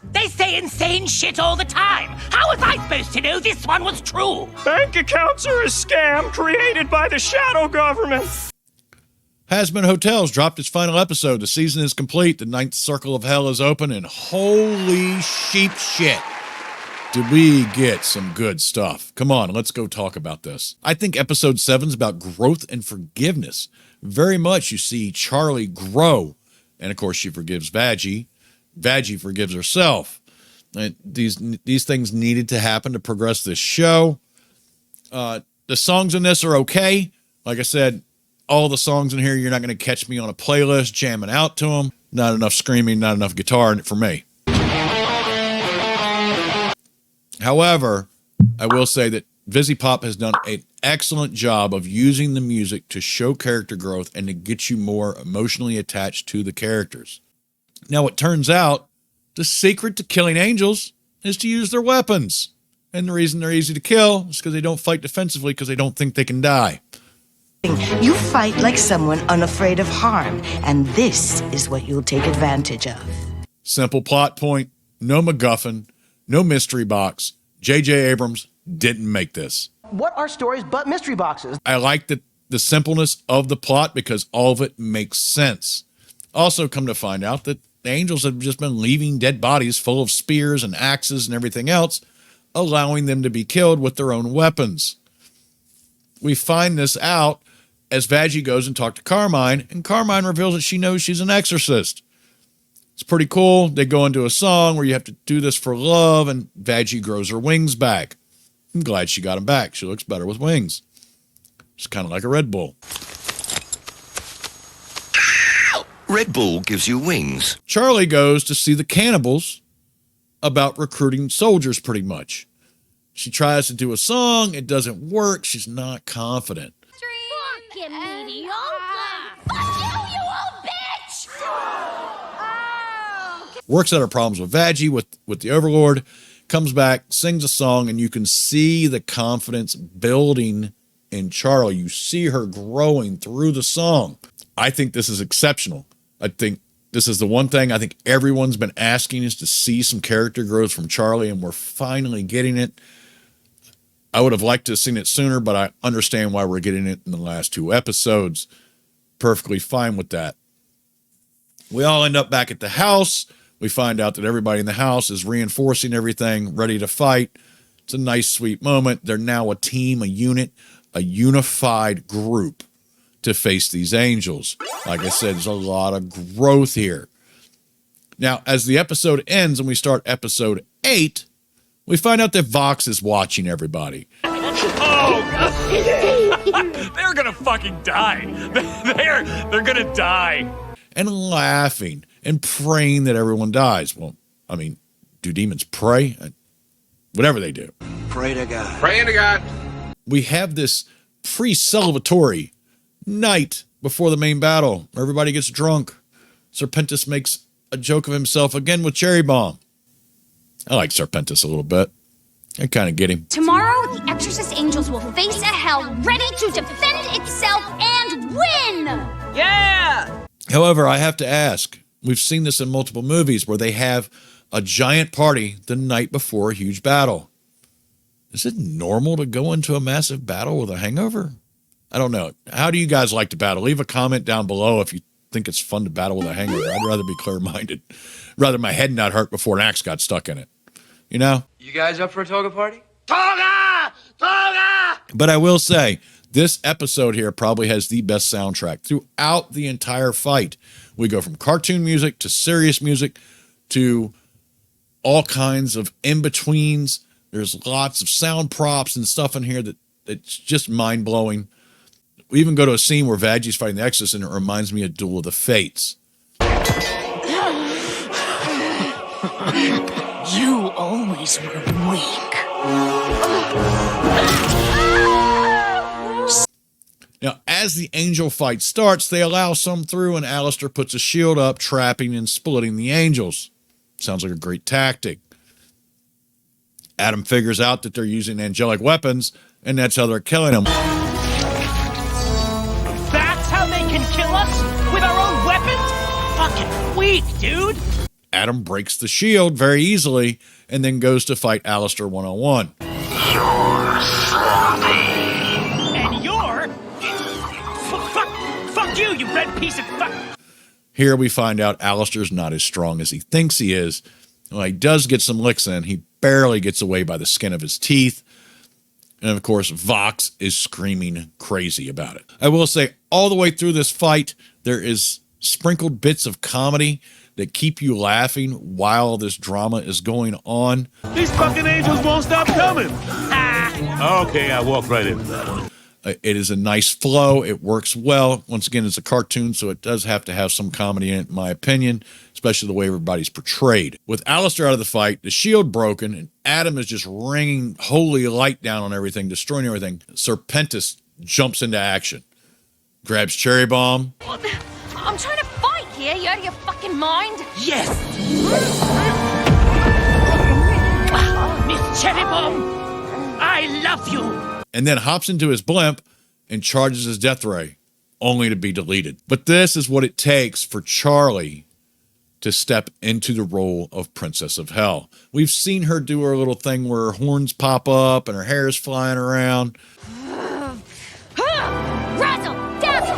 what? They say insane shit all the time. How was I supposed to know this one was true? Bank accounts are a scam created by the shadow government. Hazbin Hotel's dropped its final episode. The season is complete. The 9th circle of hell is open, and holy sheep shit, did we get some good stuff. Come on, let's go talk about this. I think episode 7 is about growth and forgiveness. Very much you see Charlie grow, and of course she forgives Vaggie. Vaggie forgives herself. And these things needed to happen to progress this show. The songs in this are okay. Like I said, all the songs in here, you're not going to catch me on a playlist jamming out to them. Not enough screaming, not enough guitar in it for me. However, I will say that vivziepop has done an excellent job of using the music to show character growth and to get you more emotionally attached to the characters. Now, it turns out the secret to killing angels is to use their weapons. And the reason they're easy to kill is because they don't fight defensively because they don't think they can die. You fight like someone unafraid of harm, and this is what you'll take advantage of. Simple plot point, no MacGuffin, no mystery box. J.J. Abrams didn't make this. What are stories but mystery boxes? I like the simpleness of the plot because all of it makes sense. Also, come to find out that the angels have just been leaving dead bodies full of spears and axes and everything else, allowing them to be killed with their own weapons. We find this out as Vaggie goes and talks to Carmine, and Carmine reveals that she knows she's an exorcist. It's pretty cool. They go into a song where you have to do this for love, and Vaggie grows her wings back. I'm glad she got them back. She looks better with wings. It's kind of like a Red Bull. Red Bull gives you wings. Charlie goes to see the cannibals about recruiting soldiers pretty much. She tries to do a song. It doesn't work. She's not confident. Fucking mediocre! Fuck you old bitch! Works out her problems with Vaggie, with the Overlord, comes back, sings a song, and you can see the confidence building in Charlie. You see her growing through the song. I think this is exceptional. I think this is the one thing I think everyone's been asking is to see some character growth from Charlie, and we're finally getting it. I would have liked to have seen it sooner, but I understand why we're getting it in the last 2 episodes. Perfectly fine with that. We all end up back at the house. We find out that everybody in the house is reinforcing everything, ready to fight. It's a nice, sweet moment. They're now a team, a unit, a unified group to face these angels. Like I said, there's a lot of growth here. Now, as the episode ends and we start episode 8, we find out that Vox is watching everybody. Oh, they're gonna fucking die. They're gonna die. And laughing and praying that everyone dies. Well, I mean, do demons pray? Whatever they do. Pray to God. Praying to God. We have this pre-celebratory night before the main battle. Everybody gets drunk. Serpentis makes a joke of himself again with Cherry Bomb. I like Serpentis a little bit. I kind of get him. Tomorrow, the Exorcist Angels will face a hell ready to defend itself and win! Yeah! However, I have to ask, we've seen this in multiple movies where they have a giant party the night before a huge battle. Is it normal to go into a massive battle with a hangover? I don't know. How do you guys like to battle? Leave a comment down below if you think it's fun to battle with a hangover. I'd rather be clear-minded. Rather my head not hurt before an axe got stuck in it. You know? You guys up for a toga party? Toga! Toga! But I will say, this episode here probably has the best soundtrack throughout the entire fight. We go from cartoon music to serious music to all kinds of in-betweens. There's lots of sound props and stuff in here that's just mind-blowing. We even go to a scene where Vaggie's fighting the Exorcist, and it reminds me of Duel of the Fates. You always were weak. Now, as the angel fight starts, they allow some through, and Alistair puts a shield up, trapping and splitting the angels. Sounds like a great tactic. Adam figures out that they're using angelic weapons, and that's how they're killing them. That's how they can kill us? With our own weapons? Fucking weak, dude. Adam breaks the shield very easily and then goes to fight Alistair one-on-one. And you're... Fuck you, you red piece of fuck... Here we find out Alistair's not as strong as he thinks he is. Well, he does get some licks in. He barely gets away by the skin of his teeth. And of course, Vox is screaming crazy about it. I will say, all the way through this fight, there is sprinkled bits of comedy that keep you laughing while this drama is going on. These fucking angels won't stop coming. Okay, I walked right into that one. It is a nice flow. It works well. Once again, it's a cartoon, so it does have to have some comedy in it, in my opinion, especially the way everybody's portrayed. With Alistair out of the fight, the shield broken, and Adam is just ringing holy light down on everything, destroying everything. Serpentis jumps into action, grabs Cherry Bomb. I'm trying to fight here. You out of your fucking mind? Yes! Miss Cherry Bomb, I love you! And then hops into his blimp and charges his death ray, only to be deleted. But this is what it takes for Charlie to step into the role of Princess of Hell. We've seen her do her little thing where her horns pop up and her hair is flying around. Razzle, dazzle!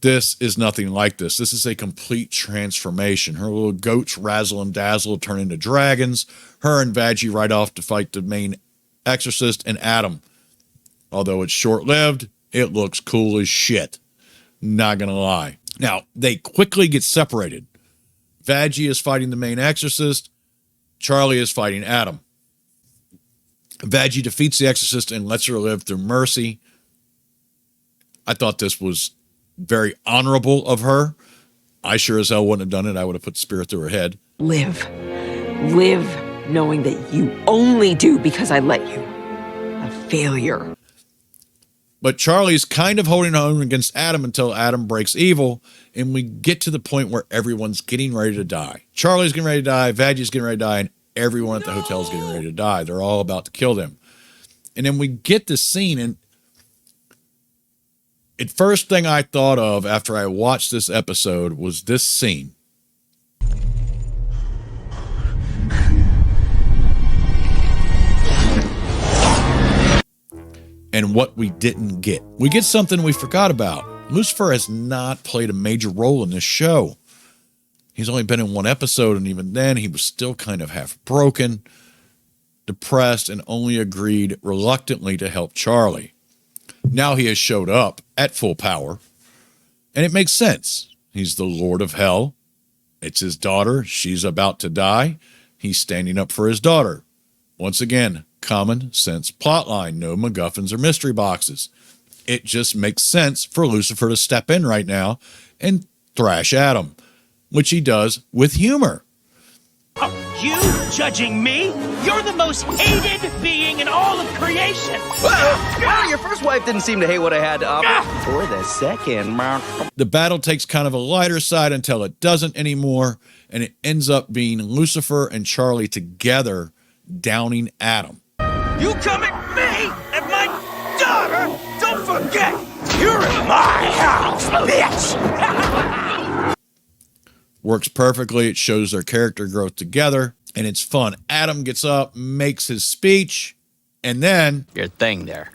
This is nothing like this. This is a complete transformation. Her little goats razzle and dazzle turn into dragons. Her and Vaggie ride off to fight the main exorcist and Adam. Although it's short-lived, it looks cool as shit. Not gonna lie. Now, they quickly get separated. Vaggie is fighting the main exorcist. Charlie is fighting Adam. Vaggie defeats the exorcist and lets her live through mercy. I thought this was very honorable of her. I sure as hell wouldn't have done it. I would have put the spirit through her head. Live knowing that you only do because I let you. A failure. But Charlie's kind of holding on against Adam until Adam breaks evil, and we get to the point where everyone's getting ready to die. Charlie's getting ready to die, Vaggie's getting ready to die, and everyone at the hotel is getting ready to die. They're all about to kill them. And then we get this scene, and the first thing I thought of after I watched this episode was this scene. And what we didn't get. We get something we forgot about. Lucifer has not played a major role in this show. He's only been in one episode, and even then he was still kind of half broken, depressed, and only agreed reluctantly to help Charlie. Now he has showed up at full power, and it makes sense. He's the Lord of Hell. It's his daughter. She's about to die. He's standing up for his daughter. Once again, common sense plotline. No MacGuffins or mystery boxes. It just makes sense for Lucifer to step in right now and thrash Adam, which he does with humor. You judging me? You're the most hated being in all of creation. Well, your first wife didn't seem to hate what I had to offer. Or the second. The battle takes kind of a lighter side until it doesn't anymore, and it ends up being Lucifer and Charlie together downing Adam. You come at me and my daughter? Don't forget, you're in my house, bitch! Works perfectly. It shows their character growth together, and it's fun. Adam gets up, makes his speech, and then... Your thing there.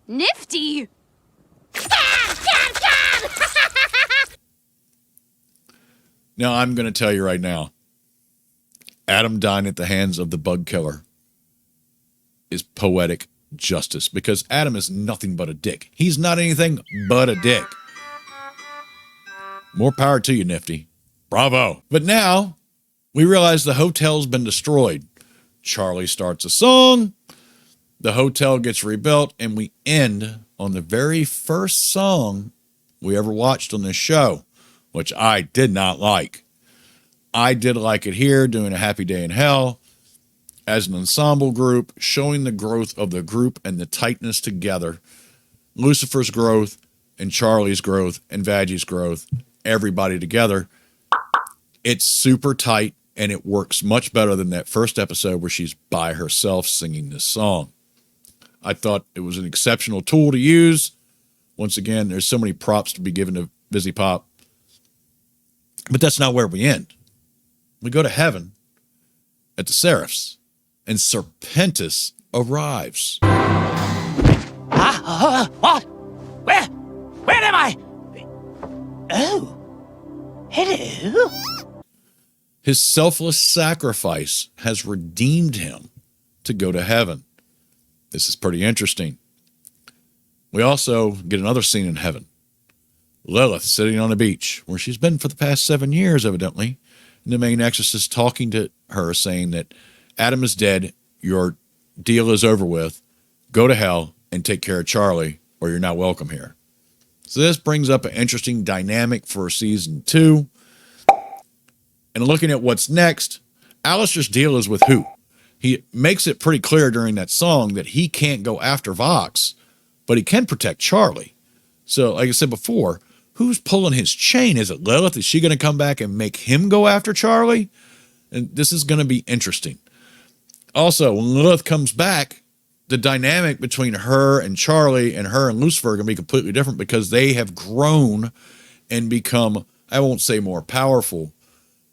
Nifty! Now, I'm going to tell you right now, Adam dying at the hands of the bug killer is poetic justice, because Adam is nothing but a dick. He's not anything but a dick. More power to you, Nifty. Bravo. But now, we realize the hotel's been destroyed. Charlie starts a song, the hotel gets rebuilt, and we end on the very first song we ever watched on this show, which I did not like. I did like it here, doing A Happy Day in Hell, as an ensemble group, showing the growth of the group and the tightness together. Lucifer's growth, and Charlie's growth, and Vaggie's growth, everybody together. It's super tight, and it works much better than that first episode where she's by herself singing this song. I thought it was an exceptional tool to use. Once again, there's so many props to be given to vivziepop. But that's not where we end. We go to heaven at the Seraphs, and Serpentis arrives. What? Where am I? Oh. Hello? His selfless sacrifice has redeemed him to go to heaven. This is pretty interesting. We also get another scene in heaven. Lilith sitting on a beach, where she's been for the past 7 years, evidently. And the main exorcist talking to her, saying that Adam is dead, your deal is over with, go to hell and take care of Charlie, or you're not welcome here. So this brings up an interesting dynamic for season 2. And looking at what's next, Alistair's deal is with who? He makes it pretty clear during that song that he can't go after Vox, but he can protect Charlie. So, like I said before, who's pulling his chain? Is it Lilith? Is she going to come back and make him go after Charlie? And this is going to be interesting. Also, when Lilith comes back, the dynamic between her and Charlie and her and Lucifer are going to be completely different, because they have grown and become, I won't say more powerful,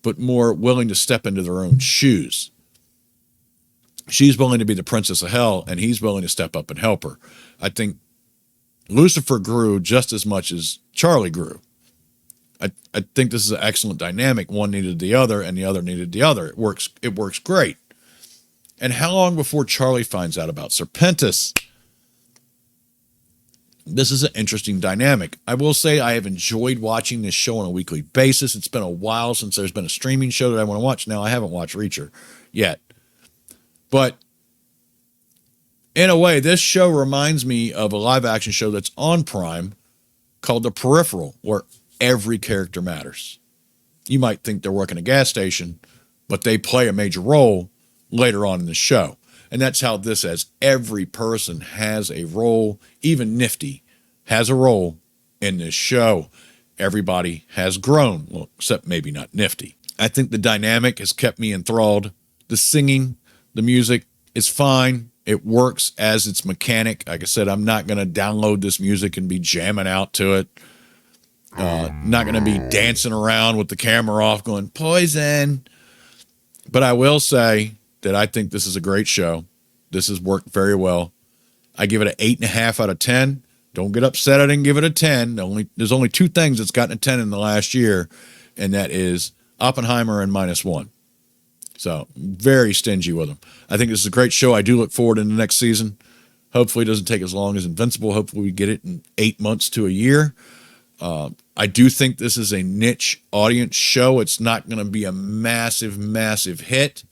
but more willing to step into their own shoes. She's willing to be the princess of hell, and he's willing to step up and help her. I think Lucifer grew just as much as Charlie grew. I think this is an excellent dynamic. One needed the other, and the other needed the other. It works great. And how long before Charlie finds out about Serpentis? This is an interesting dynamic. I will say I have enjoyed watching this show on a weekly basis. It's been a while since there's been a streaming show that I want to watch. Now, I haven't watched Reacher yet. But in a way, this show reminds me of a live-action show that's on Prime called The Peripheral, where every character matters. You might think they're working a gas station, but they play a major role later on in the show. And that's how this is. Every person has a role. Even Nifty has a role in this show. Everybody has grown, well, except maybe not Nifty. I think the dynamic has kept me enthralled. The singing, the music is fine. It works as its mechanic. Like I said, I'm not going to download this music and be jamming out to it. Not going to be dancing around with the camera off going, poison. But I will say that I think this is a great show. This has worked very well. I give it an 8.5 out of 10. Don't get upset I didn't give it a 10. There's only 2 things that's gotten a 10 in the last year, and that is Oppenheimer and -1. So, very stingy with them. I think this is a great show. I do look forward to the next season. Hopefully it doesn't take as long as Invincible. Hopefully we get it in 8 months to a year. I do think this is a niche audience show. It's not going to be a massive, massive hit.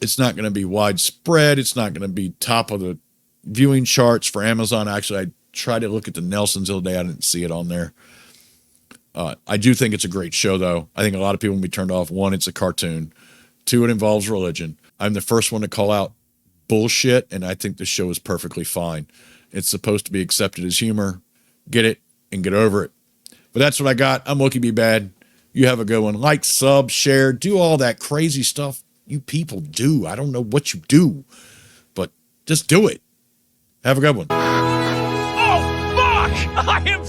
It's not going to be widespread. It's not going to be top of the viewing charts for Amazon. Actually, I tried to look at the Nelsons the other day. I didn't see it on there. I do think it's a great show, though. I think a lot of people will be turned off. 1, it's a cartoon. 2, it involves religion. I'm the first one to call out bullshit, and I think the show is perfectly fine. It's supposed to be accepted as humor. Get it and get over it. But that's what I got. I'm Wookie Be Bad. You have a good one. Like, sub, share, do all that crazy stuff you people do. I don't know what you do, but just do it. Have a good one. Oh, fuck! I am